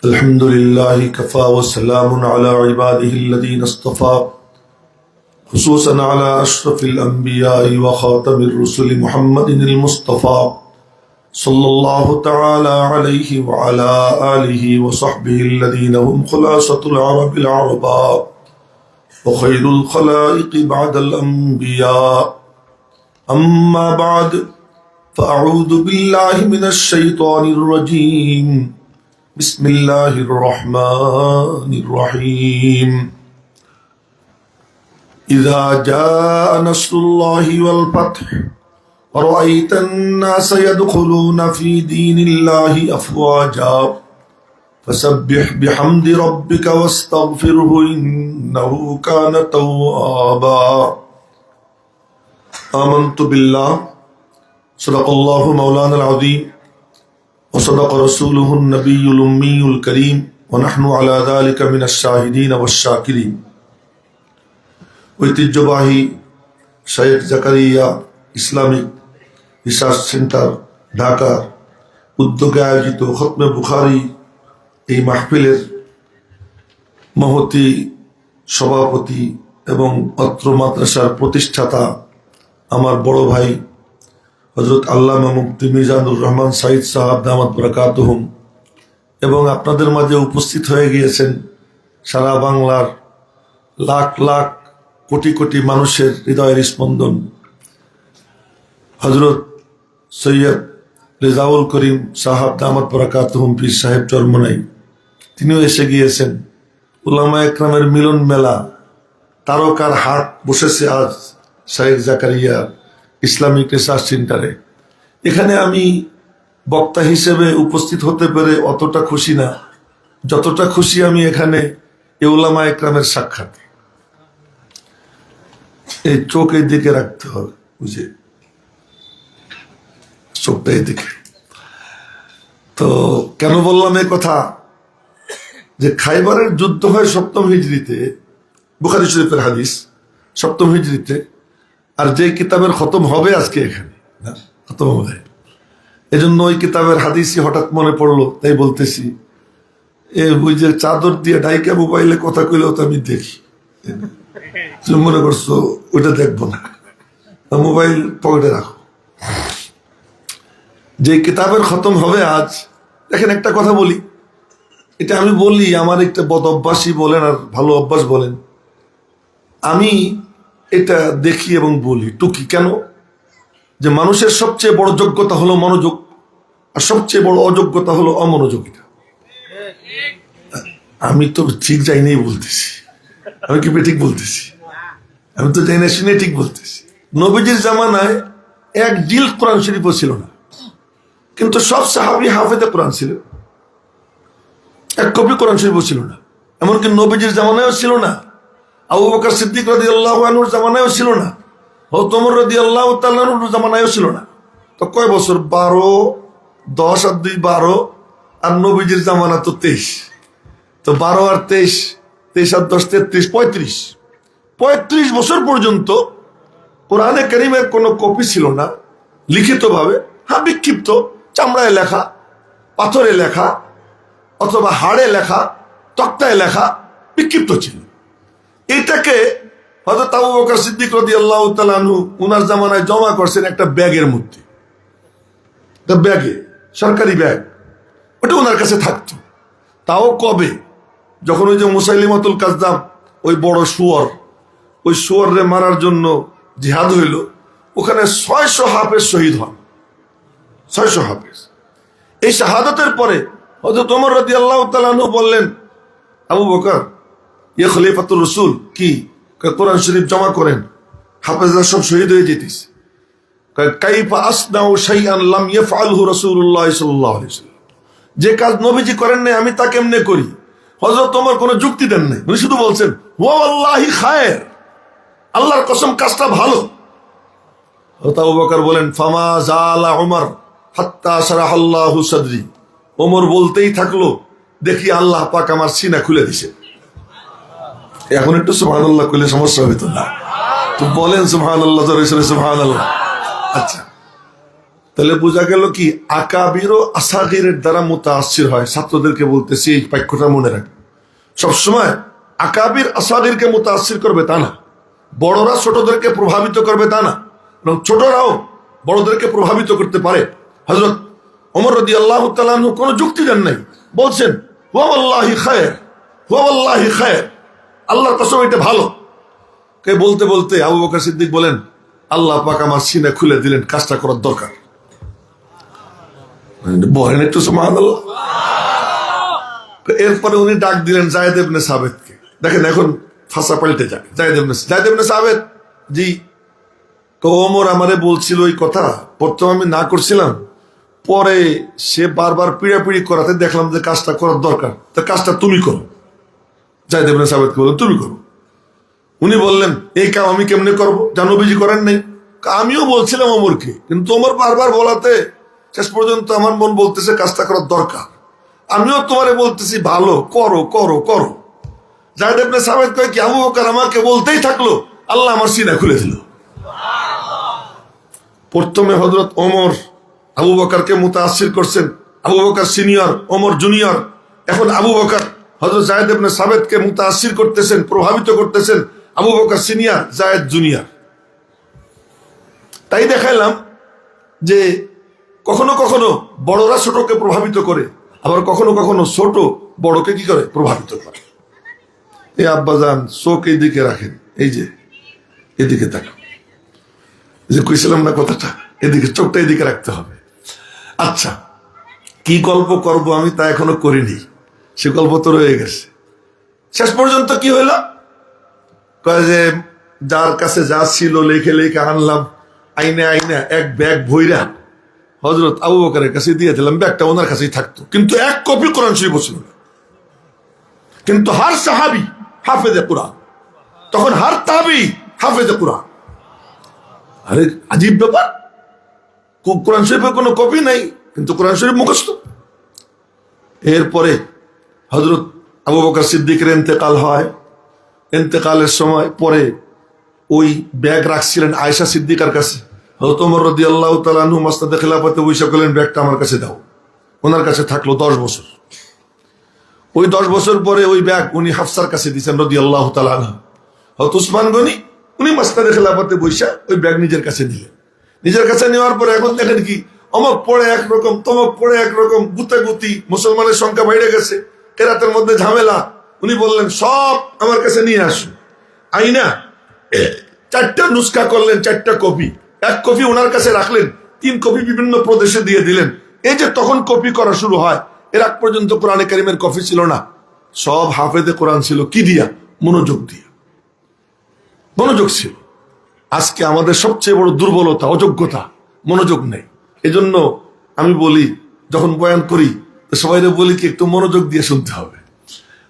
الحمد لله كفى وسلام على عباده الذين اصطفى خصوصا على أشرف الأنبياء وخاتم الرسل محمد المصطفى صلى الله تعالى عليه وعلى آله وصحبه الذين هم خلاصة العرب العرباء وخير الخلائق بعد الأنبياء أما بعد فأعوذ بالله من الشيطان الرجيم بسم الله الرحمن الرحيم إذا جاء نصر الله والفتح ورأيت الناس يدخلون في دين الله أفواجا فسبح بحمد ربك واستغفره إنه كان توابا آمنت بالله صدق الله مولانا العظيم وصدق رسوله النبي الأمي الكريم ونحن على ذلك من الشاهدين والشاكرين ঐতিহ্যবাহী শাইখ Zakaria Islamic research centre ঢাকার উদ্যোগে আয়োজিত খতমে বুখারী এই মাহফিলের মহতী সভাপতি এবং অত্র মাদ্রাসার প্রতিষ্ঠাতা আমার বড় ভাই হযরত আল্লামা মুফতি মিজানুর রহমান সাঈদ সাহেব দামাত বরকাতুহুম এবং আপনাদের মাঝে উপস্থিত হয়ে গিয়েছেন সারা বাংলার লাখ লাখ কোটি কোটি মানুষের হৃদয়ের স্পন্দন হযরত সৈয়দ রেজাউল করিম সাহেব দামাত বরকাতুহুম পীর সাহেব চরমনাই, তিনিও এসে গিয়েছেন। উলামা একরামের মিলন মেলা, তারকার হাট বসেছে আজ শাইখ জাকারিয়া ইসলামিক রিসার্চ সেন্টারে। এখানে আমি বক্তা হিসেবে উপস্থিত হতে পেরে অতটা খুশি না, যতটা খুশি আমি এখানে উলামা একরামের সাক্ষাৎ। এই চোখ এই দিকে রাখতে হবে, বুঝে চোখটা এদিকে। তো কেন বললাম এই কথা, যে খাইবারের যুদ্ধ হয় 7ম হিজরিতে, বুখারী শরীফের হাদিস 7ম হিজরিতে, আর যে কিতাবের খতম হবে আজকে এখানে খতম হবে, এজন্য ওই কিতাবের হাদিসই হঠাৎ মনে পড়লো, তাই বলতেছি। ওই যে চাদর দিয়ে ডাইকা মোবাইলে কথা কইলেও তো আমি দেখি, তুমি মনে করছো ওইটা দেখবো না, মোবাইল পকেটে রাখো। যে কিতাবের খতম হবে আজ, দেখেন একটা কথা বলি, এটা আমি বলি, আমার একটা বদ অভ্যাসই বলেন আর ভালো অভ্যাস বলেন, আমি এটা দেখি এবং বলি টুকি। কেন? যে মানুষের সবচেয়ে বড় যোগ্যতা হলো মনোযোগ, আর সবচেয়ে বড় অযোগ্যতা হলো অমনোযোগিতা। আমি তো ঠিক যাই নাই বলতেছি, আমি কি ঠিক বলতেছি? আমি তো যাই না শুনে ঠিক বলতেছি। নবীজির জামানায় এক জিল কোরআন শরীফও ছিল না, কিন্তু সব সাহাবী হাফেজে কোরআন ছিল। এক কপি কোরআন শরীফও ছিল না, এমনকি নবীজির জামানায়ও ছিল না, আবু বকর সিদ্দিক রাদিয়াল্লাহু আনহুর জামানায়ও ছিল না, হযরত ওমর রাদিয়াল্লাহু তাআলা আনহুর জামানায়ও ছিল না। তো কয় বছর? 12, 10 আর 2 12, আর নবীজির জামানা তো 23। তো 12 আর 23, 23 আর 10 33, 35 বছর পর্যন্ত কোরআনে কারীমের কোনো কপি ছিল না লিখিতভাবে। হ্যাঁ, বিক্ষিপ্ত চামড়ায় লেখা, পাথরে লেখা, অথবা হাড়ে লেখা, তক্তায় লেখা, বিক্ষিপ্ত ছিল। এটাকে হযরত আবু বকর সিদ্দিক রাদিয়াল্লাহু তাআলা আনহু উনার জামানায় জমা করছেন একটা ব্যাগের মধ্যে, ব্যাগে, সরকারি ব্যাগ, ওটা ওনার কাছে থাকতো। তাও কবে? যখন ওই যে মুসাইলিমাতুল কাযযাব, ওই বড় শুয়োর, ওই শুয়োরে মারার জন্য জিহাদ হইল, ওখানে 600 হাফেজ শহীদ হন, 600 হাফেজ। এই শাহাদাতের পরে হযরত ওমর রাদিয়াল্লাহু তাআলা আনহু বললেন, আবু বকর, ইয়ে খলিফাতুর রাসূল, কি কোরআন শরীফ জমা করেন, হাফেজরা সব শহীদ হয়ে যেতিস। কাইফা আসনাউ শাইআন লাম ইয়াফআলহু রাসূলুল্লাহ সাল্লাল্লাহু আলাইহি ওয়াসাল্লাম, যে কাজ নবীজি করেন নাই আমি তা কেমনে করি? হযরত ওমর কোনো যুক্তি দেন নাই, উনি শুধু বলছেন ওয়া ওয়াল্লাহি খায়র, আল্লাহর কসম কাজটা ভালো। হযরত আবু বকর বলেন, ফামা জালা ওমর হাত্তা শারাহাল্লাহু সাদরি, ওমর বলতেই থাকলো, দেখি আল্লাহ পাক আমার সিনা খুলে দিছে। এখন একটু সুবহানাল্লাহ কইলে সমস্যা হইতো না? তো বলেন সুবহানাল্লাহ, জোরে জোরে সুবহানাল্লাহ। আচ্ছা, তাহলে বোঝা গেল কি আকাবির ও আসাগিরের দ্বারা মুতাআসসির হয়। ছাত্রদেরকে বলতেছি এই বাক্যটা মনে রাখ, সবসময় আকাবির আসাগিরকে মুতাআসসির করবে তা না, বড়রা ছোটদেরকে প্রভাবিত করবে তা না, এবং ছোটরাও বড়দেরকে প্রভাবিত করতে পারে। হযরত ওমর রাদিয়াল্লাহু তাআলা আনহু কোনো যুক্তি দেন নাই, বলছেন ওয়া ওয়াল্লাহি খায়র, ওয়া ওয়াল্লাহি খায়র, আল্লাহর কসম এটা ভালো। কে বলতে বলতে আবু বকর সিদ্দিক বলেন আল্লাহ পাক আমার সিনা খুলে দিলেন, কাজটা করার দরকার। বলেন একটু সুবহানাল্লাহ। এরপরে উনি ডাক দিলেন যায়েদ ইবনে সাবিতকে। দেখেন এখন ফাঁসা পাল্টে যায়। যায়েদ ইবনে সাবিত, জি। ওমর আমারে বলছিল ওই কথা, প্রথমে আমি না করছিলাম, পরে সে বারবার পিড়াপিড়ি করাতে দেখলাম যে কাজটা করার দরকার, তো কাজটা তুমি করো। যায়েদ ইবনে সাবিতকে বললেন তুমি করো। উনি বললেন এই কাম আমি কেমনে করবো, যা নবীজি করেন নাই। আমিও বলছিলাম ওমরকে, কিন্তু ওমর বারবার বলাতে শেষ পর্যন্ত আমার মন বলতেছে কাজটা করার দরকার। আমিও তোমারে বলতেছি ভালো, করো করো করো। যায়েদ ইবনে সাবিত কয় কি আবু বকর আমাকে বলতেই থাকলো, আল্লাহ আমার সিনা খুলে দিল। প্রথমে হযরত ওমর আবু বকরকে মুতাআসসির করছেন, আবু বকর সিনিয়র, ওমর জুনিয়র। এখন আবু বকর হযরত যায়েদ ইবনে সাবিতকে মুতাআসসির করতেছেন, প্রভাবিত করতেছেন। Abu Bakr senior, Zayed junior. তাই দেখাইলাম যে কখনো কখনো বড়রা ছোটকে প্রভাবিত করে, আবার কখনো কখনো ছোট বড়কে কি করে, প্রভাবিত করে। এই আব্বাজান চোখ এইদিকে রাখেন, এই যে এদিকে তাকান, যে কইছিলাম না কথাটা, এদিকে চোখটা এদিকে রাখতে হবে। আচ্ছা, কি গল্প করব আমি তা এখনো করিনি, সে গল্প তো রয়ে গেছে। শেষ পর্যন্ত কি হইল, কয় যে যার কাছে যা ছিল লেখে লেখে আনলাম, আইনে আইনে এক ব্যাগ ভইরা হযরত আবু বকরের কাছে দিয়ে দিলাম। ব্যাগটা ওনার কাছেই থাকতো, কিন্তু এক কপি কোরআন শরীফ ছিল না। কিন্তু হার সাহাবী হাফেজে কোরআন, তখন হার তাবী হাফেজে কোরআন। আরে আজীব ব্যাপার, কোরআন শরীফের কোনো কপি নাই, কিন্তু কোরআন শরীফ মুখস্থ। এরপরে হযরত আবু বকর সিদ্দিকের ইন্তেকাল হয়। ইন্তেকালের সময় পরে ওই ব্যাগ রাখছিলেন আয়েশা সিদ্দিকার কাছে। হযরত ওমর রাদিয়াল্লাহু তাআলা আনহু মাসনাদে খিলাফতে বসে বললেন ব্যাগটা আমার কাছে দাও। ওনার কাছে থাকলো 10 বছর। ওই 10 বছর পরে ওই ব্যাগ উনি হাফসার কাছে দিয়েছেন রাদিয়াল্লাহু তাআলা আনহা। হযরত উসমান গনি উনি মাসনাদে খিলাফতে বসে ওই ব্যাগ নিজের কাছে নিলেন। নিজের কাছে নেওয়ার পরে এখন দেখেন কি অমক পড়ে একরকম, তমক পড়ে একরকম, গুতাগুতি, মুসলমানের সংখ্যা বেড়ে গেছে, কেরাতের মধ্যে ঝামেলা। উনি বললেন সব আমার কাছে নিয়ে আসুন। আইনা 4টা নুসখা করলেন, 4টা কপি। এক কপি ওনার কাছে রাখলেন, 3 কপি বিভিন্ন প্রদেশে দিয়ে দিলেন। এই যে তখন কপি করা শুরু হয়, এর আগ পর্যন্ত কোরআনে কারিমের কপি ছিল না। সব হাফেজে কোরআন ছিল কি দিয়া? মনোযোগ দিয়া, মনোযোগ ছিল। আজকে আমাদের সবচেয়ে বড় দুর্বলতা, অযোগ্যতা, মনোযোগ নেই। এজন্য আমি বলি, যখন বয়ান করি সবাই বলি কি একটু মনোযোগ দিয়ে শুনতে হবে।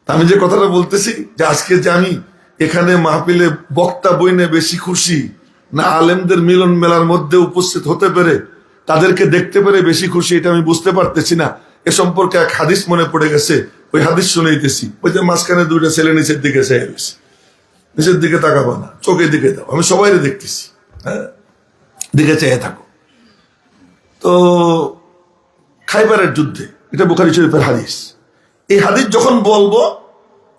তা আমি যে কথাটা বলতেছি যে আজকে যে আমি এখানে মাহফিলে বক্তা বইনে বেশি খুশি না আলেমদের মিলন মেলার মধ্যে উপস্থিত হতে পেরে, তাদেরকে দেখতে পেরে বেশি খুশি, এটা আমি বুঝতে পারতেছি না। এ সম্পর্কে এক হাদিস মনে পড়ে গেছে, ওই হাদিস শুনেইতেছি। ওই যে মাঝখানে 2টা ছেলে নিচের দিকে চেয়ে গেছে, নিচের দিকে তাকাবো না, চোখের দিকে দাও, আমি সবাই দেখতেছি, হ্যাঁ, দিকে চেয়ে থাকো। তো খাইবারের যুদ্ধে, এটা বুখারী শরীফের হাদিস। এই হাদিস যখন বলবো,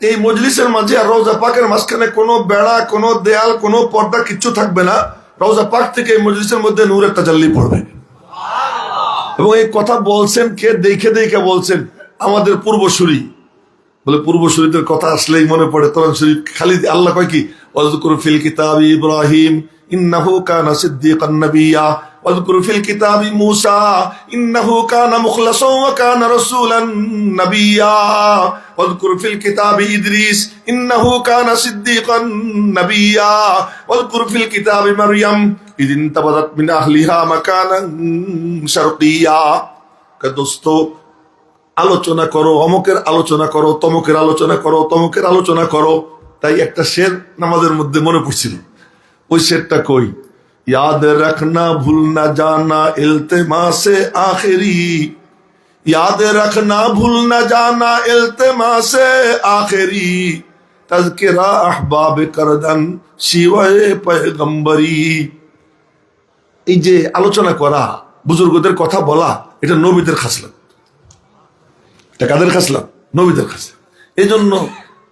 এই মজলিসের মাঝে আর রওজা পাকের মাঝখানে কোনো বেড়া, কোনো দেয়াল, কোনো পর্দা কিচ্ছু থাকবে না। রওজা পাক থেকে এই মজলিসের মধ্যে নূরের তাজাল্লি পড়বে। এবং এই কথা বলছেন কে? দেখে দেখে বলছেন আমাদের পূর্বসূরি। বলে পূর্বসূরিদের কথা আসলেই মনে পড়ে কোরআন শরীফ। খালি আল্লাহ কয় কি, ওয়াজকুর ফিল কিতাবি ইব্রাহিম ইন্নাহু কানা সিদ্দিকান নাবিয়্যা, ওয়াজকুর ফিল কিতাবি মূসা ইন্নাহু কানা মুখলাসান ওয়া কানা রাসূলান নাবিয়্যা, ওয়াজকুর ফিল কিতাবি ইদ্রিস ইন্নাহু কানা সিদ্দিকান নাবিয়্যা, ওয়াজকুর ফিল কিতাবি মারইয়াম ইয ইনতাবাযাত মিন আহলিহা মাকানান শারকিয়্যা। দোস্ত, আলোচনা করো, অমুকের আলোচনা করো, তমুকের আলোচনা করো, তমুকের আলোচনা করো। তাই একটা শের নামাজের মধ্যে মনে পড়ছিল, ওই শেরটা কই, ইয়াদ রাখনা ভুল না জানা ইলতেমাসে আখেরি, ইয়াদ রাখনা ভুল না জানা ইলতেমাসে আখেরি, তাজকিরা আহবাব করদান শিওয়ে পয়গম্বরি। এই যে আলোচনা করা, বুজুর্গদের কথা বলা, এটা নবীদের খাসলাত। এটা কাদের খাসলাত? নবীদের খাসলাত। এই জন্য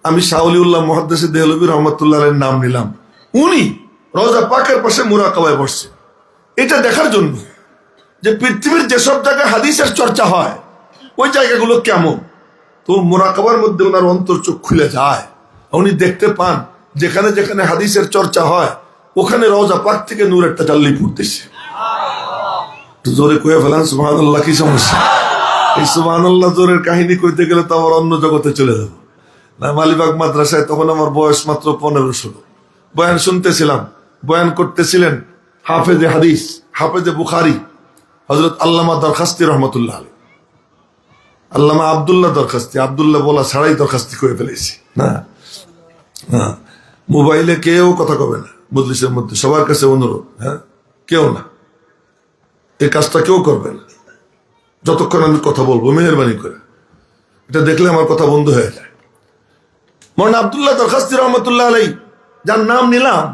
আমি শাহ ওলিউল্লাহ মুহাদ্দিস দেহলভী রহমতুল্লাহ আলাইহির নাম নিলাম। উনি রওজা পাকের পাশে মুরাকাবায় বসছে, এটা দেখার জন্য যে পৃথিবীর যেসব জায়গায় হাদিসের চর্চা হয় ওই জায়গাগুলো কেমন। তো মুরাকাবার মধ্যে ওনার অন্তর চোখ খুলে যায়, উনি দেখতে পান যেখানে যেখানে হাদিসের চর্চা হয় ওখানে রওজা পাক থেকে নূরের তাজাল্লি পড়তেছে। জোরে কয়ে ফেলেন সুবহানাল্লাহ। কি সমস্যা? এই সুবহানাল্লাহ জোরের কাহিনী কইতে গেলে তো আমার অন্য জগতে চলে যাব না। মালিবাগ মাদ্রাসায় তখন আমার বয়স মাত্র 15-16। বয়ান শুনতেছিলাম, বয়ান করতেছিলেন হাফেজে হাদিস, হাফেজে বুখারী হযরত আল্লামা দরখাস্তি রহমতুল্লাহ আলাইহি। আল্লামা আব্দুল্লাহ দরখাস্তি, আব্দুল্লাহ বলা ছাড়াই দরখাস্তি করে ফেলেছি না। হ্যাঁ, মোবাইলে কেউ কথা কবে না মজলিসের মধ্যে, সবার কাছে অনুরোধ, হ্যাঁ কেউ না, এই কাজটা কেউ করবে না যতক্ষণ আমি কথা বলবো, মেহেরবানি করে। এটা দেখলে আমার কথা বন্ধ হয়ে যায়। মৌলানা আব্দুল্লাহ দরখাস্তি রহমতুল্লাহ আলাইহি, যার নাম নিলাম,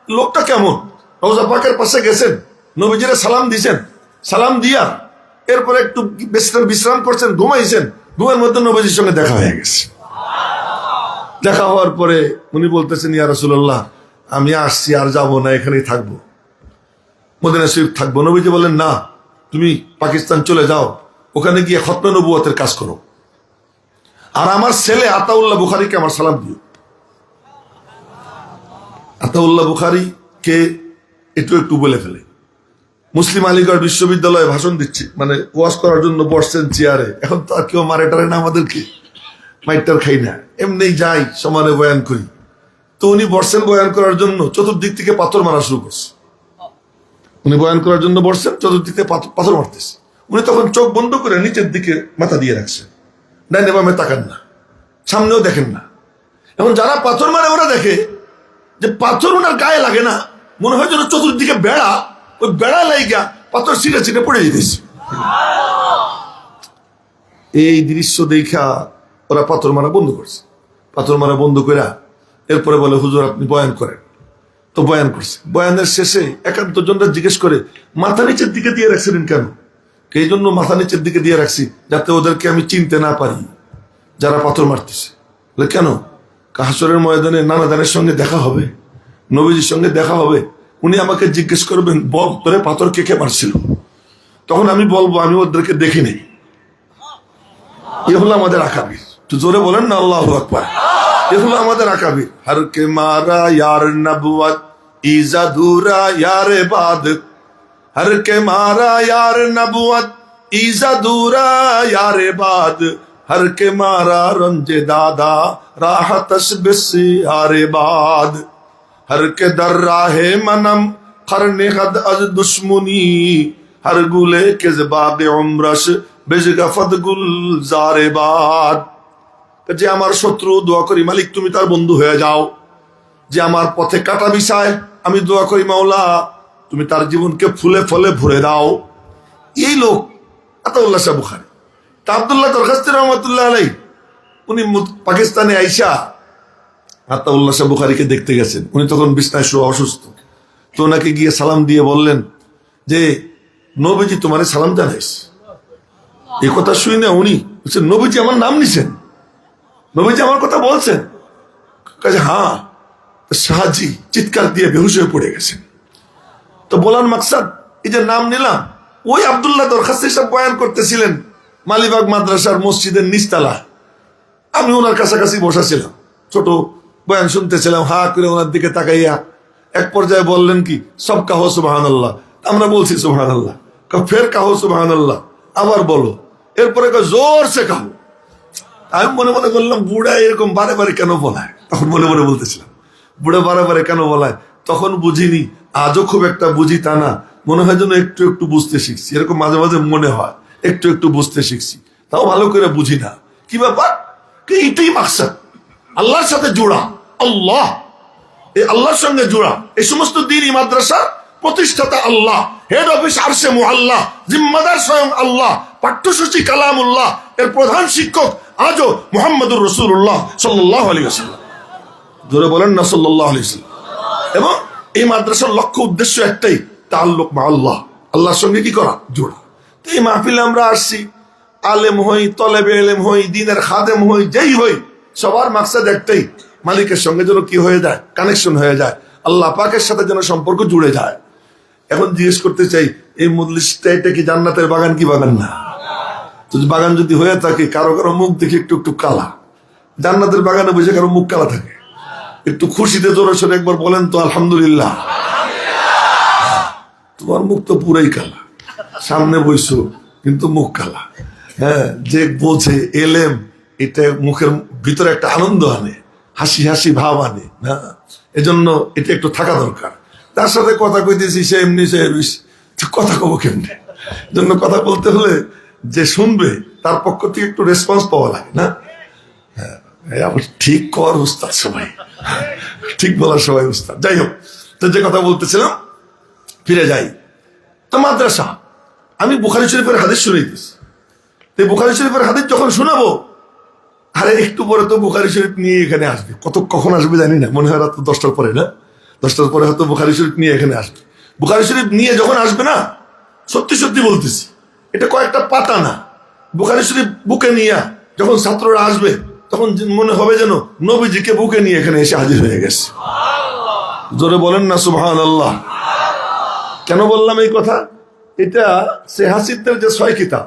লোকটা কেমন? রওজা পাকের পাশে গেছেন, নবীজিরে সালাম দিয়েছেন, সালাম দিয়া এরপরে একটু বিশ্রাম করছেন, ঘুমাইছেন, ঘুমের মধ্যে নবীজির সঙ্গে দেখা হয়ে গেছে। দেখা হওয়ার পরে উনি বলতেছেন, ইয়া রাসূলুল্লাহ আমি আসছি, আর যাব না, এখানেই থাকবো, মদিনা শরীফ থাকবো। নবীজি বলেন, না, তুমি পাকিস্তান চলে যাও, ওখানে গিয়ে খতমে নবুয়তের কাজ করো, আর আমার ছেলে আতাউল্লাহ বুখারীকে আমার সালাম দিও। আতাউল্লাহ বুখারী কে একটু একটু বলে ফেলে। মুসলিম আলীগড় বিশ্ববিদ্যালয়ে ভাষণ দিচ্ছি, মানে ওয়াজ করার জন্য বসছেন চেয়ারে। এখন তো আর কেউ মারে টারে না আমাদেরকে, মাইটার খাই না, এমনি যাই সমানে বয়ান করি। তো উনি বসছেন বয়ান করার জন্য, চতুর্দিক থেকে পাথর মারা শুরু করছে। উনি বয়ান করার জন্য বসছেন, চতুর্দিক থেকে পাথর মারতেছে। উনি তখন চোখ বন্ধ করে নিচের দিকে মাথা দিয়ে রাখছেন, ডাইনে বামে তাকান না, সামনেও দেখেন না। এখন যারা পাথর মারে ওরা দেখে যে পাথর ওনার গায়ে লাগে না, মনে হয় যেন চতুর্দিকে বেড়া, ওই বেড়া লাইগা পাথর ছিটে ছিটে পড়ে যেতেছে। এই দৃশ্য দেখা ওরা পাথর মারা বন্ধ করছে। পাথর মারা বন্ধ করে এরপরে বলে, হুজুর আপনি বয়ান করেন। তো বয়ান করছে। বয়ানের শেষে একান্ত জনরা জিজ্ঞেস করে, মাথা নিচের দিকে দিয়ে রাখছিলেন কেন? এই জন্য মাথা নিচের দিকে দিয়ে রাখছি যাতে ওদেরকে আমি চিনতে না পারি যারা পাথর মারতেছে। কেন? হাসরের ময়দানে নানাদানের সঙ্গে দেখা হবে, নবীজির সঙ্গে দেখা হবে, উনি আমাকে জিজ্ঞেস করবেন, বল তোরে পাথর কে কে মারছিল? তখন আমি বলবো আমি ওদেরকে দেখি নেই। এ হলো আমাদের আকাবির। তো জোরে বলেন না আল্লাহু আকবার। এ হলো আমাদের আকাবির। হর কে মারা ইয়ার নবুয়ত ইজাদুরা ইয়ার ইবাদত, হর কে মারা ইয়ার নবুয়ত ইজাদুরা ইয়ার ইবাদত, হর কে মারা রঞ্জে দাদা রাহতস বিসি ইয়ার ইবাদ, হর কে দর রাহে মনম খরনে হদ আজ দুশ্মনী, হর গুলে কিজবাগে উমরস বেজগফদ গুল জারে বাদ। যে আমার শত্রু, দোয়া করি মালিক তুমি তার বন্ধু হয়ে যাও। যে আমার পথে কাটা বিছায়, আমি দোয়া করি মাওলা তুমি তার জীবনকে ফুলে ফলে ভরে দাও। এই লোক আতাউল্লাহ শাহ বুখারী। তা আব্দুল্লাহ দরখাস্তি রহমতুল্লাহ আলাইহি উনি পাকিস্তানে আইসা আতাউল্লাহ শাহ বুখারীকে দেখতে গেছেন। উনি তখন বিছনায় শুয়ে অসুস্থ। তো ওনাকে গিয়ে সালাম দিয়ে বললেন যে নবীজি তোমারে সালাম জানাইস। এই কথা শুই না উনি বলছেন, নবীজি আমার নাম নিছেন, নবীজি আমার কথা বলছেন। কাজে হ্যাঁ। শাহজি চিৎকার দিয়ে বেহুশ হয়ে পড়ে গেছেন। তো বলার মাকসাদ, এই যে নাম নিলাম, ওই আব্দুল্লাহ দরখাস্তি সাহেব বয়ান করতেছিলেন মালিবাগ মাদ্রাসার মসজিদের নিচতলা। আমি ওনার কাছাকাছি বসা ছিলাম, ছোট বয়ান শুনতেছিলাম, হা করে ওনার দিকে তাকাইয়া এক পর্যায়ে বললেন কি, সব কাহো সুবহানাল্লাহ। আমরা বলছি সুবহানাল্লাহ। ফের কাহো সুবহানাল্লাহ, আবার বলো। এরপরে জোর সে কাহো। আমি মনে মনে বললাম, বুড়া এরকম বারে বারে কেন বলায়? তখন মনে মনে বলতেছিলাম, বুড়া বারে বারে কেন বলায়? তখন বুঝিনি, আজও খুব একটা বুঝি তা না, মনে হয় যেন একটু একটু বুঝতে শিখছি। এরকম মাঝে মাঝে মনে হয় একটু একটু বুঝতে শিখছি, তাও ভালো করে বুঝি না। কি ব্যাপার? এইটাই মাকসাদ, আল্লাহর সাথে জোড়া। আল্লাহ, এই আল্লাহর সঙ্গে জোড়া। এই সমস্ত দ্বীনি মাদ্রাসা প্রতিষ্ঠাতা আল্লাহ, হেড অফিস আরশে মুআল্লা, জিম্মাদার স্বয়ং আল্লাহ, পাঠ্যসূচি কালামুল্লাহ, এর প্রধান শিক্ষক আজও মুহাম্মদুর রাসূলুল্লাহ সাল্লাল্লাহু আলাইহি ওয়াসাল্লাম। জোরে বলেন না সাল্লাল্লাহু আলাইহি ওয়াসাল্লাম। এবং এই মাদ্রাসার লক্ষ্য উদ্দেশ্য একটাই, তাআল্লুক মা আল্লাহ, আল্লাহর সঙ্গে কি করা? জোড়া। তো এই মাহফিলে আমরা আসছি, আলেম হই, তলেবে এলেম হই, দিনের খাদেম হই, যেই হই, সবার মাকসাদ একটাই, মালিকের সঙ্গে যেন কি হয়ে যায়, কানেকশন হয়ে যায়, আল্লাহ পাকের সাথে যেন সম্পর্ক জুড়ে যায়। এখন জিজ্ঞেস করতে চাই, এই মজলিসটা এটা কি জান্নাতের বাগান কি বাগান না? যদি বাগান যদি হয়ে থাকে, কারো কারো মুখ দেখে একটু একটু কালা, জান্নাতের বাগানে বসে কারো মুখ কালা থাকে, একটু খুশিতে জোরে সোরে একবার বলেন তো আলহামদুলিল্লাহ। তোমার মুখ তো পুরাই কালা, সামনে বইছো কিন্তু মুখ কালা। হ্যাঁ, যে বোঝে এলেম, এটা মুখের ভিতরে একটা আনন্দ আনে, হাসি হাসি ভাব আনে না, এজন্য এটা একটু থাকা দরকার। তার সাথে কথা কইতেছি, সে এমনি সে কথা কব কেমনি, জন্য কথা বলতে হলে যে শুনবে তার পক্ষ থেকে একটু রেসপন্স পাওয়া লাগে না? হ্যাঁ, ঠিক কর উস্তাদ সবাই, ঠিক বলার সবাই উস্তাদ। যাই হোক, তো যে কথা বলতেছিলাম, ফিরে যাই। তো মাদ্রাসা, আমি বুখারী শরীফের হাদিস শুনাইতেছি। তো বুখারী শরীফের হাদিস যখন শোনাবো, আরে একটু পরে তো বুখারী শরীফ নিয়ে এখানে আসবে। কখন আসবে জানি না, মনে হয় রাত 10টার পরে না, 10টার পরে হয়তো বুখারী শরীফ নিয়ে এখানে আসবে। বুখারী শরীফ নিয়ে যখন আসবে না, সত্যি সত্যি বলতেছি, এটা কয়েকটা পাতা না, বুখারী শরীফ বুকে নিয়ে যখন ছাত্ররা আসবে, তখন মনে হবে যেন নবীজিকে বুকে নিয়ে এখানে এসে হাজির হয়ে গেছে। জোরে বলেন না সুবহানাল্লাহ। কেন বললাম এই কথা? এটা সেহাসিদের যে 6 কিতাব,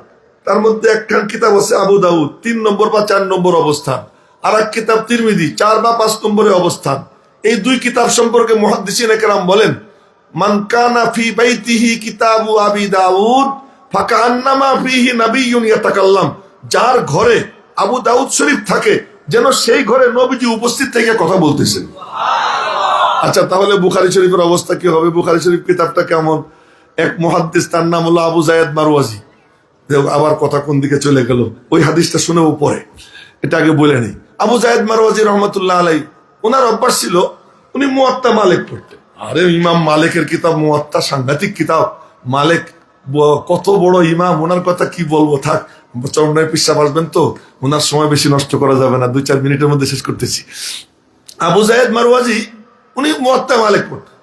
তার মধ্যে একখান কিতাব আছে আবু দাউদ 3 নম্বর বা 4 নম্বর অবস্থান, আর এক কিতাব তিরমিজি 4 বা 5 নম্বরে অবস্থান। এই 2 কিতাব সম্পর্কে মুহাদ্দিসিনে কেরাম বলেন, মান কানা ফি বাইতিহি কিতাবু আবি দাউদ ফাকান্নামা ফিহি নাবিয়্যুন ইয়াতাকাল্লাম। যার ঘরে আবু দাউদ শরীফ থাকে, যেন সেই ঘরে নবীজি উপস্থিত থেকে কথা বলতেছেন। আচ্ছা, তাহলে বুখারী শরীফের অবস্থা কি হবে? বুখারী শরীফ কিতাবটা কেমন? এক মুহাদ্দিস, তার নাম হলো আবু যায়েদ মারওয়াজি। আবার কথা কোন দিকে চলে গেল, ওই হাদিসটা শুনেও পরে, এটা আগে বলে নেই। আবু যায়েদ মারওয়াজি রহমতুল্লাহ আলাই, ওনার অভ্যাস ছিল উনি মুয়াত্তা মালিক পড়তেন। আরে ইমাম মালিকের কিতাব মুয়াত্তা, সাংঘাতিক কিতাব। মালিক কত বড় ইমাম, ওনার কথা কি বলবো, থাক, চরমনায় পিসাব আসবেন তো, ওনার সময় বেশি নষ্ট করা যাবে না, 2-4 মিনিটের মধ্যে শেষ করতেছি। আবু যায়েদ মারওয়াজি উনি মুয়াত্তা মালিক পড়তেন।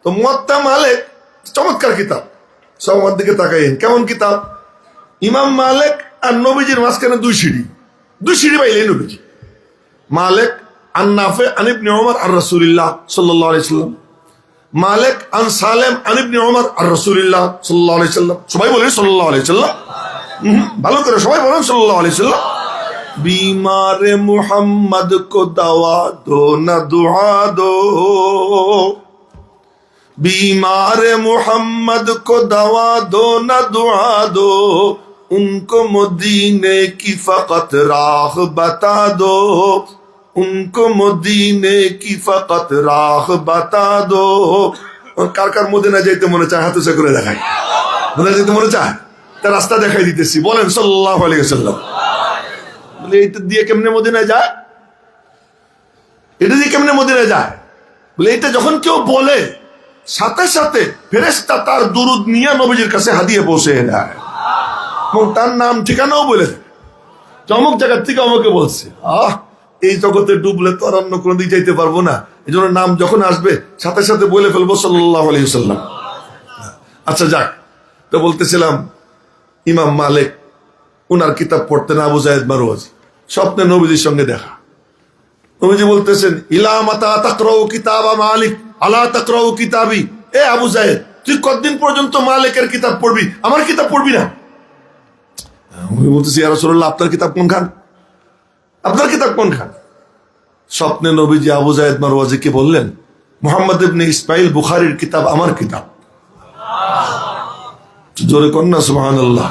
তো মুয়াত্তা মালিক চমৎকার কিতাব, সব আমার দিকে তাকাইন, কেমন কিতাব? ইমাম মালিক আর নবীজির মাঝখানে 2 সিঁড়ি পাইলে নবীজি। মালিক আন নাফে আন ইবনে ওমর আর রাসূলুল্লাহ সাল্লাল্লাহু আলাইহি সাল্লাম, মালিক আন সালেম আন ইবনে ওমর আর রাসূলুল্লাহ সাল্লাল্লাহু আলাইহি সাল্লাম। সবাই বলেন সাল্লাল্লাহু আলাইহি সাল্লাম, ভালো করে সবাই বলেন সাল্লাল্লাহু আলাইহি সাল্লাম। बीमार मोहम्मद को दवा दो न दुआ दो, बीमार मोहम्मद को दवा दो न दुआ दो, उनको मदीने की फकत राह बता दो, उनको मदीने की फकत राह बता दो। কার কার মদিনা যাইতে মনে চায় হাতে করে দেখায়? মদিনা যাইতে মনে চায়? তার রাস্তা দেখাই দিতেছি, বলেন সাল্লাল্লাহু আলাইহি ওয়াসাল্লাম। বলে এটা দিয়ে কেমনে মদিনায় যায়? এটা দিয়ে কেমনে মদিনায় যায়? বলে এটা যখন কেউ বলে, সাথে সাথে ফেরেশতা তার দুরুদ নিয়ে নবীজির কাছে হাদিয়ে পৌঁছে দেয়, এবং তার নাম ঠিকানাও বলে দেয়, অমুক জায়গার থেকে আমাকে বলছে। এই জগতে ডুবলে তো আর অন্য কোনো দিকে যাইতে পারবো না, এই জন্য নাম যখন আসবে সাথে সাথে বলে ফেলবো সাল্লাল্লাহু আলাইহি ওয়াসাল্লাম। আচ্ছা যাক, তো বলতেছিলাম, ইমাম মালিক উনার কিতাব পড়তেন আবু যায়েদ মারওয়াজি। স্বপ্নে নবীজির সঙ্গে দেখা, নবীজি বলতেছেন, ইলা মাতা তাকরাউ কিতাবা মালিক আলা তাকরাউ কিতাবি। এ আবু যায়েদ, তুই কতদিন পর্যন্ত মালিকের কিতাব পড়বি, আমার কিতাব পড়বি না? আমি বলতেছি, ইয়া রাসূলুল্লাহ, আপনার কিতাব কোনখান? আপনার কিতাব কোনখান? স্বপ্নে নবীজি আবু যায়েদ মারওয়াজিকে বললেন, মুহাম্মদ ইবনে ইসমাইল বুখারীর কিতাব আমার কিতাব। জোরে কন্যা সুবহানাল্লাহ।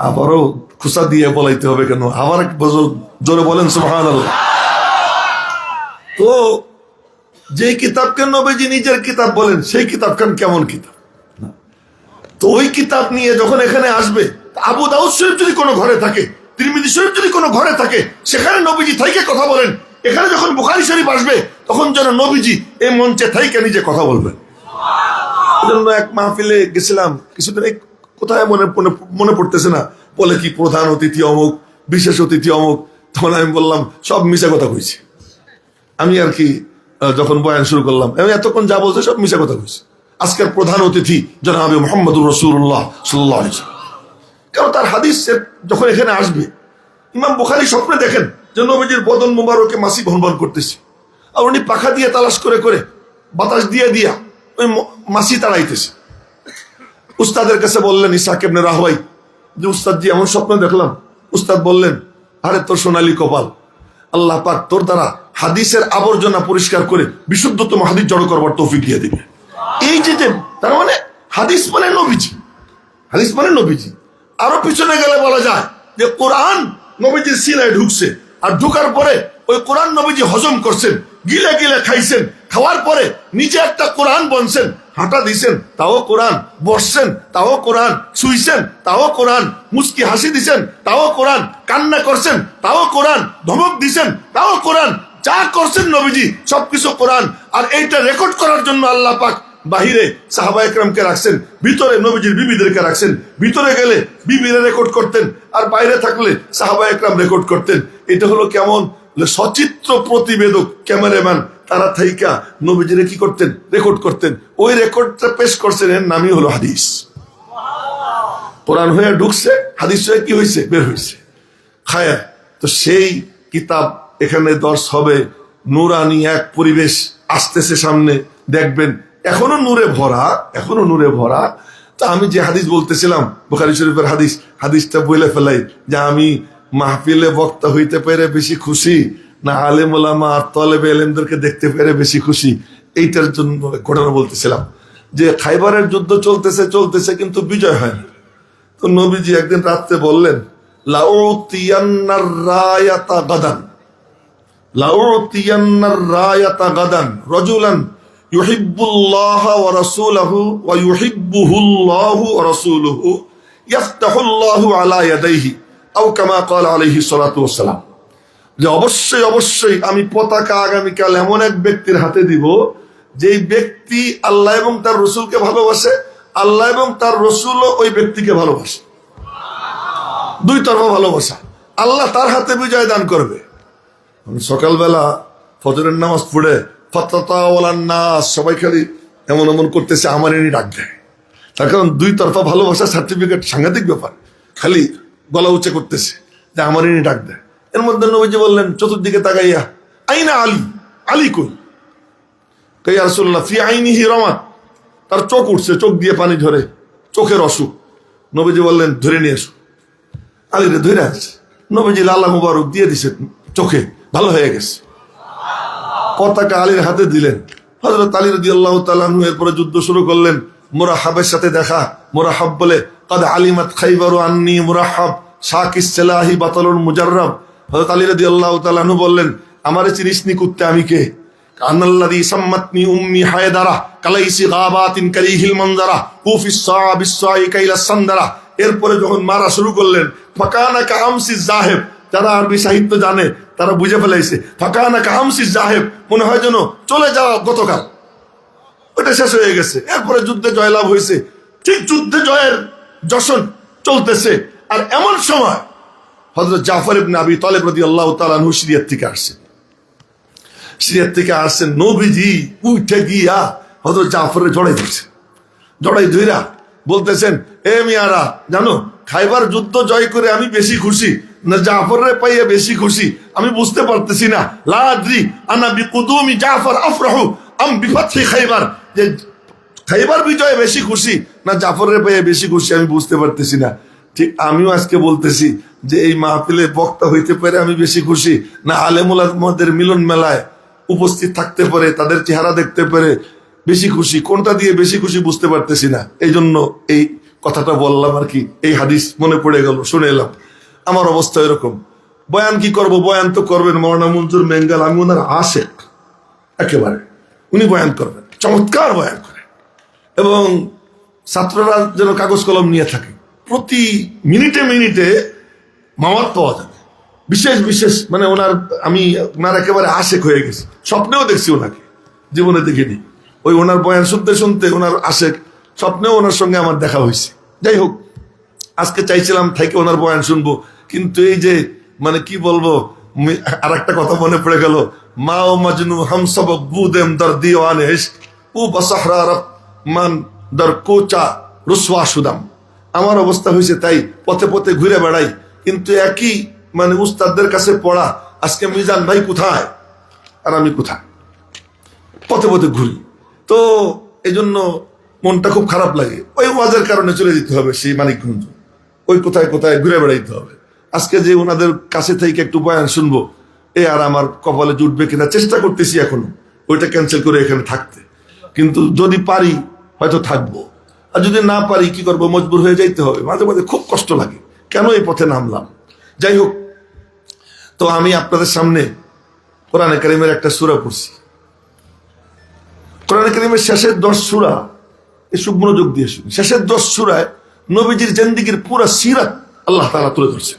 আবারও খুশা দিয়ে বলাইতে হবে কেন? আবার জোরে বলেন সুবহানাল্লাহ। তো যে কিতাবকে নবীজি নিজের কিতাব বলেন, সেই কিতাবখান কেমন কিতাব? তো ওই কিতাব নিয়ে যখন এখানে আসবে, আবু দাউদ শরীফ যদি কোনো ঘরে থাকে, তিরমিজি শরীফ যদি কোনো ঘরে থাকে, সেখানে নবীজি থাইকে কথা বলেন। এখানে যখন বুখারী শরীফ আসবে, তখন যেন নবীজি এই মঞ্চে থাইকে নিজে কথা বলবেন। এজন্য এক মাহফিলে গেছিলাম কিছুদিন, কোথায় মনে পড়তেছে না, বলে কি প্রধান অতিথি অমুক, বিশেষ অতিথি অমুক। তখন আমি বললাম সব মিশা কথা কইছি। আমি আর কি যখন বয়ান শুরু করলাম, আমি এতক্ষণ যা বলছে সব মিশা কথা কইছি। আজকের প্রধান অতিথি জনাবে মুহাম্মদুর রাসূলুল্লাহ সাল্লাল্লাহু আলাইহি ওয়াসাল্লাম। কারণ তার হাদিস যখন এখানে আসবে, ইমাম বুখারী স্বপ্নে দেখেন যে নবীজির বদন মুবারকে মাছি ভনভন করতেছে, আর উনি পাখা দিয়ে তালাশ করে করে বাতাস দিয়ে দিয়া ওই মাছি তাড়াইতেছে। উস্তাদের কাছে বললেন ইসহাক ইবনে রাহওয়াই যে উস্তাদ জি এমন স্বপ্ন দেখলাম। উস্তাদ বললেন, আরে তোর সোনালী কপাল, আল্লাহ পাক তোর দ্বারা হাদিসের আবর্জনা পরিষ্কার করে বিশুদ্ধতম হাদিস জড়ো করবার তৌফিক দিয়ে দিবে। এই যে তার মানে হাদিস মানে নবীজি, হাদিস মানে নবীজি। আরো পিছনে গেলে বলা যায় যে কোরআন নবীজির সিনায় ঢুকছে, আর ঢুকার পরে ওই কোরআন নবীজি হজম করছেন, গিলে গিলে খাইছেন, খাওয়ার পরে নিজে একটা কোরআন বনছেন, হাঁটা দিছেন তাও কোরআন, বসছেন তাও কোরআন, শুইছেন তাও কোরআন, মুস্কি হাসি দিছেন তাও কোরআন, কান্না করছেন তাও কোরআন, ধমক দিছেন তাও কোরআন, যা করছেন নবীজি সবকিছু কোরআন। আর এইটা রেকর্ড করার জন্য আল্লাহ পাক বাহিরে সাহাবা একরামকে রাখছেন, ভিতরে নবীজির বিবিদেরকে রাখছেন। ভিতরে গেলে বিবিরা রেকর্ড করতেন, আর বাইরে থাকলে সাহাবা একরাম রেকর্ড করতেন। এটা হলো কেমন সচিত্র প্রতিবেদক, ক্যামেরাম্যান তারা থাইকা নবীজিরে কি করতেন, রেকর্ড করতেন। ওই রেকর্ডটা পেশ করছেন, এর নামই হলো হাদিস। কোরআন হয়ে ঢুকছে, হাদিস হয়ে কি হয়েছে, বের হয়েছে। খায়া তো সেই কিতাব এখানে দর্শ হবে, নূরানি এক পরিবেশ আসতেছে সামনে, দেখবেন এখনো নূরে ভরা, এখনো নূরে ভরা। তো আমি যে হাদিস বলতেছিলাম বুখারী শরীফের হাদিস, হাদিসটা বলে ফেলাই যে আমি মাহফিলে বক্তা হইতে পেরে বেশি খুশি না আলেম ওলামা আর তলেবে এলেমদেরকে দেখতে পেরে বেশি খুশি। এইটার জন্য ঘটনা বলতেছিলাম যে খাইবারের যুদ্ধ চলতেছে কিন্তু বিজয় হয় না। তো নবীজি একদিন রাত্রে বললেন, লাউতিয়ান্নার রায়াতা গাদান, লাউতিয়ান্নার রায়াতা গাদান রাজুলান ইউহিব্বুল্লাহ ওয়া রাসূলুহু ওয়া ইউহিব্বুহুল্লাহু ওয়া রাসূলুহু ইফতাহুল্লাহু আলা ইয়াদাইহি আও কামা ক্বালা আলাইহি সাল্লাতু ওয়াস সালাম। যে অবশ্যই অবশ্যই আমি পতাকা আগামীকাল এমন এক ব্যক্তির হাতে দিব, যেই ব্যক্তি আল্লাহ এবং তার রসুলকে ভালোবাসে, আল্লাহ এবং তার রসুলও ওই ব্যক্তিকে ভালোবাসে। দুই তরফা ভালোবাসা। আল্লাহ তার হাতে বিজয় দান করবে। সকালবেলা ফজরের নামাজ পড়ে ফাতাতাওয়ালান নাস, সবাই খালি এমন এমন করতেছে, আমার এনে ডাক দেয়। তার কারণ দুই তরফা ভালোবাসা সার্টিফিকেট সাংঘাতিক ব্যাপার, খালি গলা উঁচে করতেছে যে আমার এনে ডাক দেয়। এর মধ্যে নবীজি বললেন চতুর্দিকে তাকাইয়া, আইনা আলী, আলী কই? ইয়া রাসূলুল্লাহ ফি আইনিহি রামাত, তার চোখ উঠছে, চোখ দিয়ে পানি ঝরে, চোখের অসুখ। নবীজি বললেন ধরে নিয়ে এসো। আলীরে ধরে আছে, নবীজি লালা মুবারক দিয়ে দিছে চোখে, ভালো হয়ে গেছে। পতাকা আলীর হাতে দিলেন। হযরত আলী রাদিয়াল্লাহু তাআলা আনহু এরপরে যুদ্ধ শুরু করলেন। মুরাহাবের সাথে দেখা, মুরাহাব বলে কাদ আলিমাত খাইবারু আন্নী মুরাহাব শাকিস সালাহি বাতালুন মুজাররাব। হযরত আলী রাদিয়াল্লাহু তাআলা আনহু বললেন, আমারে চিনিস নি কুত্তে, আমি কে? আনাল্লাযী সাম্মাতনি উম্মি হায়দারা কালাইসি গাবাতিন কারিহিল মানজারা উফিস সাআ বিসসাই কাইলা সান্দারা। এরপরে যখন মারা শুরু করলেন, ফাকানা কামসি জাহেব, যারা আরবি সাহিত্য জানে তারা বুঝে ফেলাইছে, ফাকানা কামসি জাহেব, মনে হয় যেন চলে যাওয়া গতকাল, ওটা শেষ হয়ে গেছে। এরপরে যুদ্ধে জয়লাভ হয়েছে। ঠিক যুদ্ধে জয়ের যশন চলতেছে, আর এমন সময় হযরত জাফর ইবনে আবি তালিব রাদিয়াল্লাহু তাআলা আনহু সিরিয়া থেকে আসছেন। সিরিয়া থেকে আসছেন, নবীজি উঠে গিয়া হযরত জাফরের জড়াই দিচ্ছে, জড়াই ধইরা বলতেছেন, এ মিয়ারা, জানো খাইবার যুদ্ধ জয় করে আমি বেশি খুশি না জাফরের পাইয়া বেশি খুশি? আমি বুঝতে পারতেছি না। লা আদরি আনা বিকুদুমি জাফর আফরাহু আম বিফাতহি খাইবার, যে খাইবার বিজয়ে বেশি খুশি না জাফরের পাইয়া বেশি খুশি আমি বুঝতে পারতেছি না। ঠিক আমিও আজকে বলতেছি যে এই মাহফিলে বক্তা হইতে পারে আমি বেশি খুশি না আলেম উলামাদের মিলন মেলায় উপস্থিত থাকতে পারে, তাদের চেহারা দেখতে পারে বেশি খুশি? কোনটা দিয়ে বেশি খুশি বুঝতে পারতেছি না। এই জন্য এই কথাটা বললাম আর কি। এই হাদিস মনে পড়ে গেল, শুনে এলাম। আমার অবস্থা এরকম। বয়ান কি করব? বয়ান তো করবেন মওলানা মনজুর মেঙ্গাল, আমি ওনার আশেক একেবারে। উনি বয়ান করবেন, চমৎকার বয়ান করেন, এবং ছাত্ররা যেন কাগজ কলম নিয়ে থাকে। প্রতি মিনিটে মিনিটে মাওয়াত পাওয়া যাবে, বিশেষ বিশেষ, মানে আমি ওনার একেবারে আশেক হয়ে গেছি। স্বপ্নেও দেখছি ওনাকে, জীবনে দেখিনি। ওই ওনার বয়ান শুনতে শুনতে ওনার আশেক, স্বপ্নেও ওনার সঙ্গে আমার দেখা হয়েছে। যাই হোক, আজকে চাইছিলাম থেকে ওনার বয়ান শুনবো, কিন্তু এই যে মানে কি বলবো, আর একটা কথা মনে পড়ে গেল, মা ও মজনু হাম সব বুদেম দর দিওয়ানে ইশক ও বসহরা মান দর কোচা রুসওয়া সুদাম। আমার অবস্থা হয়েছে তাই, পথে পথে ঘুরে বেড়াই, কিন্তু একই মানে উস্তাদদের কাছে পড়া, আজকে মিজান ভাই কোথায় আর আমি কোথায়, পথে পথে ঘুরি। তো এই জন্য মনটা খুব খারাপ লাগে। ওই ওয়াজের কারণে চলে যেতে হবে সেই মানিকগঞ্জ, ওই কোথায় কোথায় ঘুরে বেড়াইতে হবে। আজকে যে ওনাদের কাছে থেকে একটু বয়ান শুনবো, এ আর আমার কপালে জুটবে কিনা চেষ্টা করতেছি এখনো ওইটা ক্যান্সেল করে এখানে থাকতে, কিন্তু যদি পারি হয়তো থাকবো, আর যদি না পারি কি করবো, মজবুর হয়ে যাইতে হবে। মাঝে মাঝে খুব কষ্ট লাগে, কেন এই পথে নামলাম। যাই হোক, তো আমি আপনাদের সামনে কোরআনে কারিমের একটা সূরা পড়ছি। কোরআনে কারিমের শেষের 10 সূরা, এই সব মনোযোগ দিয়ে শুনি। শেষের 10 সূরায় নবীজির জিন্দেগীর পুরা সিরাত আল্লাহ তাআলা তুলে ধরছে।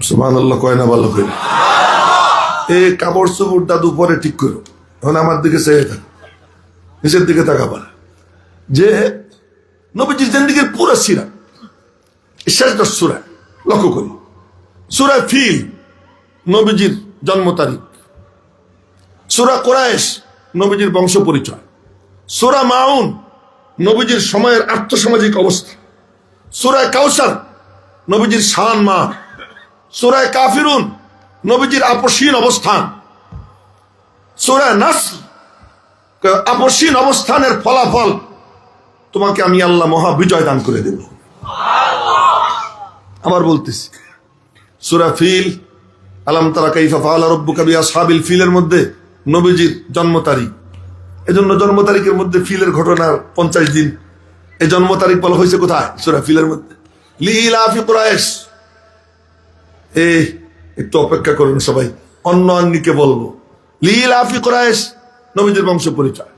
সুবহানাল্লাহ, কয় না ভালো করে। এই কাপড় চোপড় দাদু পরে ঠিক করো, এখন আমার দিকে চেয়ে থাকো, নিচের দিকে তাকাবা না। যে নবীজির জিন্দেগীর পুরা সিরাত শেষ 10 সূরায় লক্ষ্য করি। সূরা ফিল নবীজির জন্ম তারিখ, সূরা কুরাইশ নবীজির বংশ পরিচয়, সূরা মাউন নবীজির সময়ের আর্থসামাজিক অবস্থা, সূরা কাউসার নবীজির শান মা, সূরা কাফিরুন নবীজির আপসীন অবস্থান, সূরা নাসর আপসীন অবস্থানের ফলাফল, তোমাকে আমি আল্লাহ মহা বিজয় দান করে দেব। আবার বলতেছি, সূরা ফিল আলাম তারা কাইফা ফাআলা রাব্বুকা বিআসহাবিল ফিলের মধ্যে নবীজির জন্ম তারিখ, এজন্য জন্ম তারিখের মধ্যে ফিলের ঘটনার 50 দিন, এই জন্ম তারিখ বলা হয়েছে কোথায়? সূরা ফিলের মধ্যে। লিইলাফি কুরাইশ, একটু অপেক্ষা করুন সবাই, অন্য আন্নিকে বলবো। লিইলাফি কুরাইশ নবীজির বংশ পরিচয়।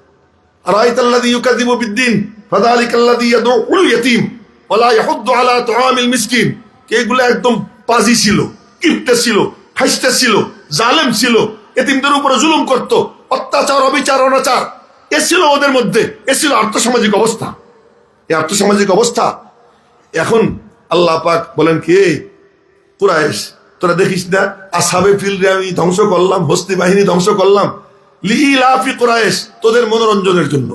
আরাইতাল্লাযী ইউকাযযিবু বিদ্দীন ফাযালিকাল্লাযী ইয়াদউল ইয়াতীম ওয়ালা ইয়াহুদ্দু আলা তুআমিল মিসকিন। এগুলো একদম পাজি ছিল, কিপ্টে ছিল, ফাইস্টা ছিল, জালেম ছিল, এতিমদের উপরে জুলুম করত, অত্যাচার, অবিচার, অনাচার এ ছিল ওদের মধ্যে। এ ছিল আর্থসামাজিক অবস্থা। এই আর্থসামাজিক অবস্থা এখন আল্লাহ পাক বলেন কি, কুরাইশ তোরা দেখিস না আসহাবে ফিলরে আমি ধ্বংস করলাম, হস্তি বাহিনী ধ্বংস করলাম। লিইলাফি কুরাইশ, তোদের মনোরঞ্জনের জন্য।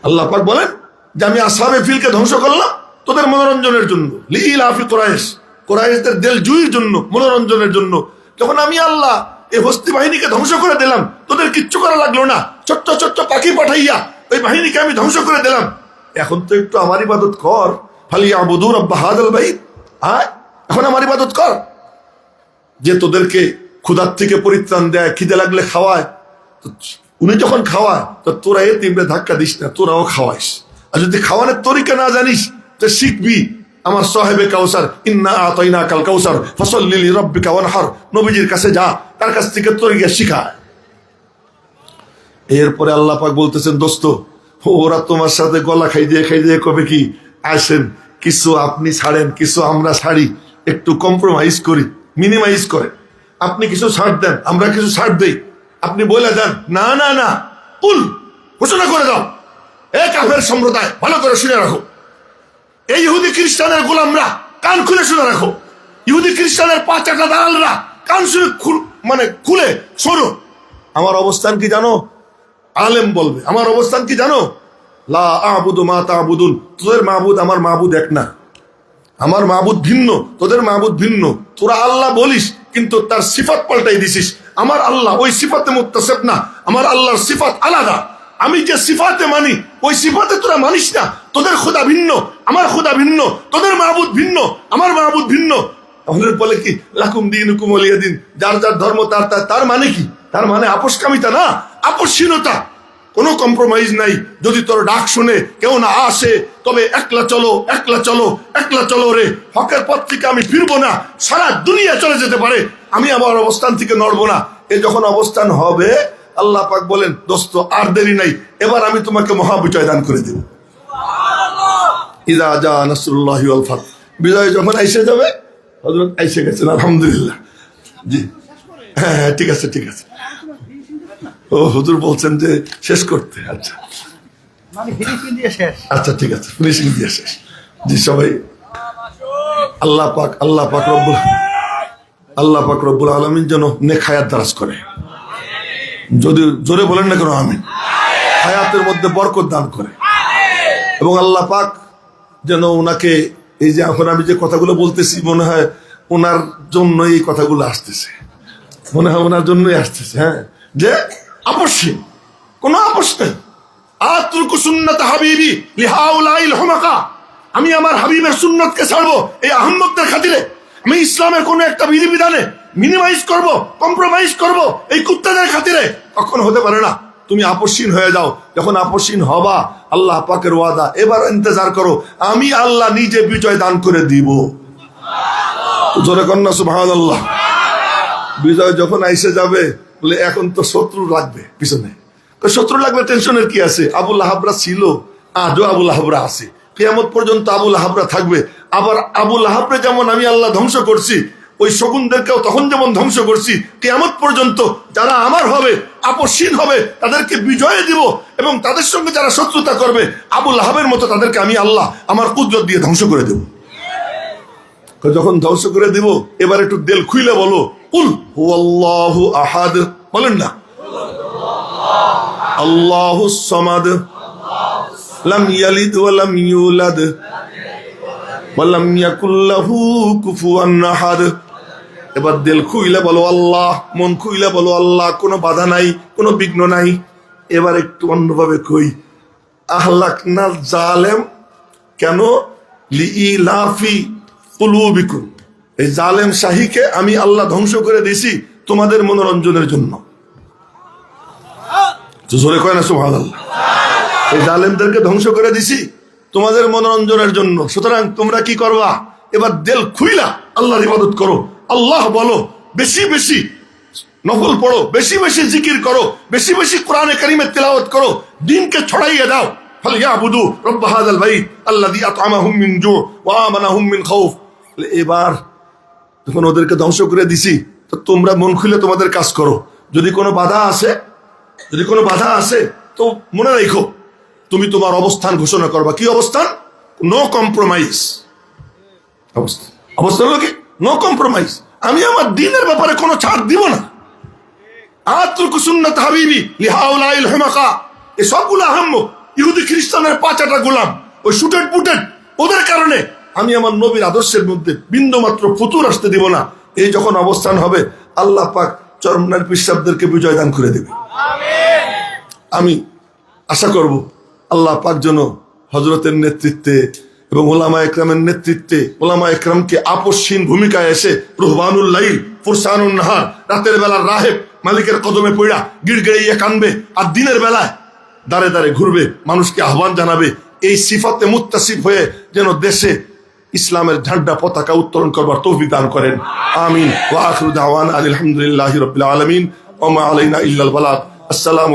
আল্লাহ পাক বলেন যে আমি আসহাবে ফিলকে ধ্বংস করলাম তোদের মনোরঞ্জনের জন্য। লিইলাফি কুরাইশ, কুরাইশদের দিলজুইর জন্য, মনোরঞ্জনের জন্য। যখন আমি আল্লাহ এই হস্তি বাহিনীকে ধ্বংস করে দিলাম, তোদের কিচ্ছু করা লাগলো না, ছোট্ট ছোট্ট পাখি পাঠাইয়া ওই বাহিনীকে আমি ধ্বংস করে দিলাম। এখন তো একটু আমার ইবাদত কর, ফালিয়াবুদু রাব্ব হাযাল বাইত। আয় এখন আমার ইবাদত কর। যে তোদেরকে ক্ষুধার থেকে পরিত্রাণ দেয়, খিদে লাগলে খাওয়ায়, উনি যখন খাওয়ায় তো তোরা এতিমরে ধাক্কা দিস না, তোরাও খাওয়াইস। আর যদি খাওয়ানোর তরিকা না জানিস তো শিখবি। আমার সাহেবে কাউসার, ইন্না আতাইনাকাল কাউসার ফাসাল্লি লিরাব্বিকা ওয়ানহার, নবীজির কাছে যা, তার কাছ থেকে তরিকা শিখায়। এরপরে আল্লাহ পাক বলতেছেন, দোস্ত ওরা তোমার সাথে গলা খাই দিয়ে কবে কি আসেন, কিছু আপনি ছাড়েন, কিছু আমরা ছাড়ি, একটু কম্প্রোমাইজ করি, মিনিমাইজ করে। আপনি কিছু ছাড় দেন, আমরা কিছু ছাড় দেই। আপনি বলে দেন না না না, কুল ঘোষণা করে দাও। এ কাফের সম্প্রদায়, ভালো করে শুনে রাখো, এই ইহুদি খ্রিস্টানের গোলামরা কান খুলে শুনে রাখো, ইহুদি খ্রিস্টানের 5 টাকা দালালরা কান শুনে মানে খুলে শোনো। আমার অবস্থান কি জানো? আলেম বলবে আমার অবস্থান কি জানো? লা আ'বুদু মা তা'বুদুন, তোদের মাবুদ আমার মাবুদ এক না, আমার মাবুদ ভিন্ন, তোদের মাবুদ ভিন্ন। তোরা আল্লাহ বলিস কিন্তু তার সিফাত পাল্টাই দিছিস। আমার আল্লাহ ওই সিফাতে মুত্তাসিফ না, আমার আল্লাহর সিফাত আলাদা। আমি যে সিফাতে মানি ওই সিফাতে তোরা মানিস না। তোদের খোদা ভিন্ন, আমার খোদা ভিন্ন, তোদের মাবুদ ভিন্ন, আমার মাবুদ ভিন্ন। তাহলে বলে কি লাকুম দীনুকুম ওয়ালিয়া দিন, যার যার ধর্ম তার মানে কি? তার মানে আপোষকামিতা না, আপোষহীনতা, কোনো কম্প্রোমাইজ নাই। যদি তোর ডাক শুনে কেউ না আসে তবে একলা চলো, একলা চলো, একলা চলো রে, হকের পথ থেকে আমি ফিরবো না, সারা দুনিয়া চলে যেতে পারে, আমি আমার অবস্থান থেকে নড়বো না। এ যখন অবস্থান হবে আল্লাহ পাক বলেন, দোস্ত আর দেরি নাই, এবার আমি তোমাকে মহাবিজয় দান করে দেব। ইযা জা নাসরুল্লাহি ওয়াল ফাত, বিজয় যখন এসে যাবে, হযরত এসে গেছেন আলহামদুলিল্লাহ। জি হ্যাঁ ঠিক আছে ঠিক আছে। ও হুজুর বলছেন যে শেষ করতে, আচ্ছা আচ্ছা ঠিক আছে, ফিনিশিং দিয়ে শেষ। জি সবাই আল্লাহ পাক রব্বুল আলামিন যেন নেক হায়াত দারাজ করে। যদি জোরে বলেন না কেন আমিন। হায়াতের মধ্যে বরকত দান করে, এবং আল্লাহ পাক যেন ওনাকে, এই যে এখন আমি যে কথাগুলো বলতেছি মনে হয় ওনার জন্য এই কথাগুলো আসতেছে, মনে হয় ওনার জন্যই আসতেছে। হ্যাঁ, যে আপসহীন, কোনো আপস নেই। আতরুকু সুন্নাত হাবিবি লিহাউলাইল হুমাকা, আমি আমার হাবিবের সুন্নতকে ছাড়বো এই আহম্মকদের খাতিরে? আমি ইসলামের কোন একটা বিধিবিধানে মিনিমাইজ করব, কম্প্রোমাইজ করব এই কুত্তাদের খাতিরে? কখনো হতে পারে না। তুমি আপসহীন হয়ে যাও। যখন আপসহীন হবা, আল্লাহ পাকের ওয়াদা, এবার ইন্তজার করো, আমি আল্লাহ নিজে বিজয় দান করে দিব। জোরে কন্যা সুবহানাল্লাহ। বিজয় যখন আইসে যাবে, বলে এখন তো শত্রু লাগবে পিছনে। শত্রু লাগবে, টেনশনের কি আছে? আবুল আহাবরা ছিল, আজও আবুল আহাবরা আছে, কিয়ামত পর্যন্ত আবুল আহাবরা থাকবে। আবার আবুল আহাবরে যেমন আমি আল্লাহ ধ্বংস করছি, ওই শকুনদেরকেও তখন যেমন ধ্বংস করছি, কিয়ামত পর্যন্ত যারা আমার হবে, আপসহীন হবে, তাদেরকে বিজয় দিব। এবং তাদের সঙ্গে যারা শত্রুতা করবে, আবুল আহাবের মতো তাদেরকে আমি আল্লাহ আমার কুদরত দিয়ে ধ্বংস করে দেব। যখন ধ্বংস করে দিব, এবার একটু দিল খুইলে বলো, কুল হুয়াল্লাহু আহাদ, বলেন না, আল্লাহুস সামাদ, লাম ইয়ালিদ ওয়া লাম ইউলাদ ওয়া লাম ইয়াকুল লাহু কুফুয়ান আহাদ। এবার দিল খুইলে বলো আল্লাহ, মন খুইলে বলো আল্লাহ, কোনো বাধা নাই, কোনো বিঘ্ন নাই। এবার একটু অন্যভাবে কই, আহলাকনা জালেম, কেন? লিইলাফি কুলুবিকুম, এই জালেম শাহীকে আমি আল্লাহ ধ্বংস করে দিয়েছি তোমাদের মনোরঞ্জনের জন্য। জোরে কয় না সুবহানাল্লাহ। এই জালেমদেরকে ধ্বংস করে দিছি তোমাদের মনোরঞ্জনের জন্য। সুতরাং তোমরা কি করবা? এবার দিল খুইলা আল্লাহর ইবাদত করো, আল্লাহ বলো, বেশি বেশি নফল পড়ো, বেশি বেশি জিকির করো, বেশি বেশি কোরআনে কারীমের তিলাওয়াত করো, দ্বীনকে ছড়াইয়ে দাও। ফালইয়াবুদু রাব্ব হাযাল বাইত আল্লাযী আত'আমাহুম মিন জু' ওয়া আমানাহুম মিন খাউফ। এবার যখন ওদেরকে ধ্বংস করে দিছি, তো তোমরা মন খুলে তোমাদের কাজ করো। যদি কোনো বাধা আসে, তো মনে রাখো, তুমি তোমার অবস্থান ঘোষণা করবা। কি অবস্থান? No compromise. অবস্থান হলো কি? No compromise. আমি আমার দ্বীনের ব্যাপারে কোনো ছাড় দিব না। আতরুকু সুন্নাত হাবিবি লিহাউলাইল হুমাকা, এই সবগুলো আহম্মক ইহুদি খ্রিস্টানের পাঁচাটা গোলাম, ওই শুটেড বুটেড, ওদের কারণে আমি আমার নবীর আদর্শের মধ্যে বিন্দুমাত্র ফুতুর আসতে দিব না। এই যখন অবস্থান হবে, আল্লাহ পাক চরমনার পিসাবদেরকে বিজয় দান করে দেবে। আমি আশা করব আল্লাহ পাক যেন হযরতের নেতৃত্বে এবং ওলামা একরামের নেতৃত্বে, ওলামা একরামকে আপসহীন ভূমিকায় এসে রুহবানুল লাইল ফুরসানুন নাহার, রাতের বেলার রাহেব মালিকের কদমে পড়া গিড়গিড়াইয়া কানবে, আর দিনের বেলায় দাঁড়ে দাঁড়ে ঘুরবে, মানুষকে আহ্বান জানাবে। এই সিফাতে মুত্তাসিফ হয়ে যেন দেশে ইসলামের ঝান্ডা পতাকা উত্তোলন করবার তৌফিক দান করেন। আমিন। ওয়া আখিরু দাওয়ানা আলহামদুলিল্লাহি রাব্বিল আলামিন ওয়া মা আলাইনা ইল্লাল বালাগ। আসসালামু